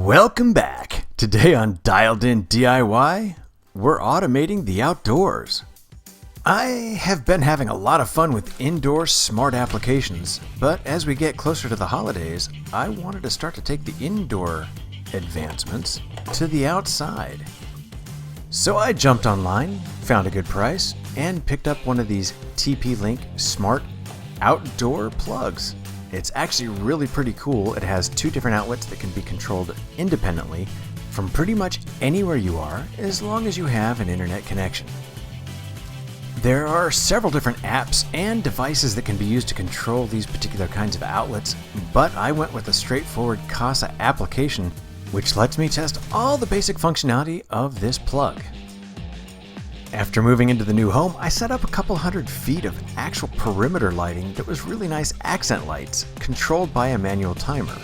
Welcome back. Today on Dialed In DIY, we're automating the outdoors. I have been having a lot of fun with indoor smart applications, but as we get closer to the holidays, I wanted to start to take the indoor advancements to the outside. So I jumped online, found a good price, and picked up one of these TP-Link Smart Outdoor plugs. It's actually really pretty cool. It has two different outlets that can be controlled independently from pretty much anywhere you are, as long as you have an internet connection. There are several different apps and devices that can be used to control these particular kinds of outlets, but I went with a straightforward Kasa application, which lets me test all the basic functionality of this plug. After moving into the new home, I set up a couple hundred feet of actual perimeter lighting that was really nice accent lights, controlled by a manual timer.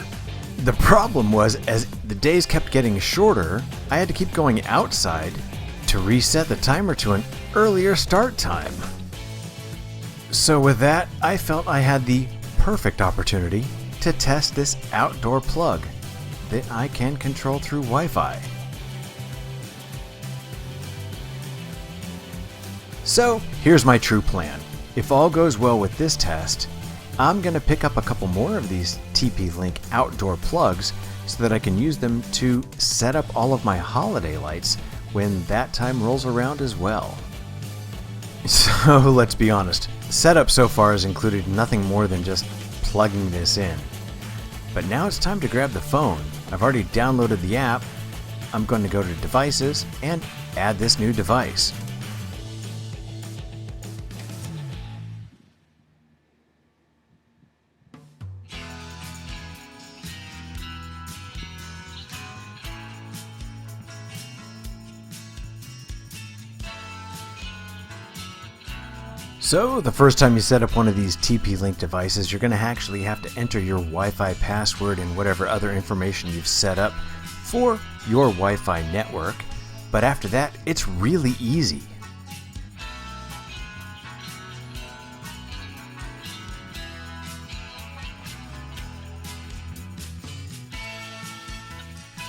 The problem was, as the days kept getting shorter, I had to keep going outside to reset the timer to an earlier start time. So with that, I felt I had the perfect opportunity to test this outdoor plug that I can control through Wi-Fi. So here's my true plan. If all goes well with this test, I'm going to pick up a couple more of these TP-Link outdoor plugs so that I can use them to set up all of my holiday lights when that time rolls around as well. So let's be honest, the setup so far has included nothing more than just plugging this in. But now it's time to grab the phone. I've already downloaded the app. I'm going to go to Devices and add this new device. So the first time you set up one of these TP-Link devices, you're going to actually have to enter your Wi-Fi password and whatever other information you've set up for your Wi-Fi network. But after that, it's really easy.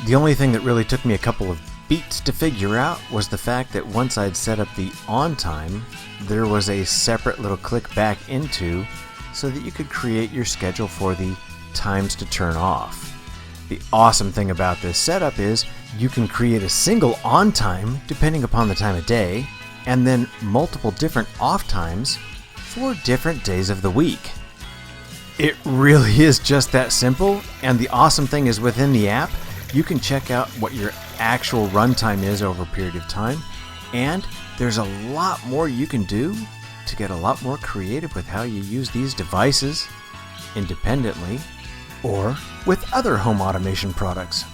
The only thing that really took me a couple of beats to figure out was the fact that once I'd set up the on time, there was a separate little click back into so that you could create your schedule for the times to turn off. The awesome thing about this setup is you can create a single on time depending upon the time of day, and then multiple different off times for different days of the week. It really is just that simple, and the awesome thing is within the app, you can check out what your actual runtime is over a period of time, and there's a lot more you can do to get a lot more creative with how you use these devices independently or with other home automation products.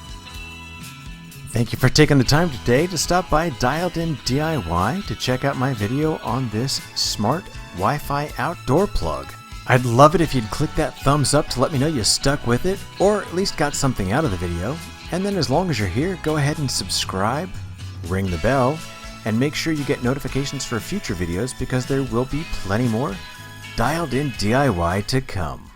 Thank you for taking the time today to stop by Dialed In DIY to check out my video on this smart Wi-Fi outdoor plug. I'd love it if you'd click that thumbs up to let me know you stuck with it, or at least got something out of the video. And then as long as you're here, go ahead and subscribe, ring the bell, and make sure you get notifications for future videos because there will be plenty more Dialed In DIY to come.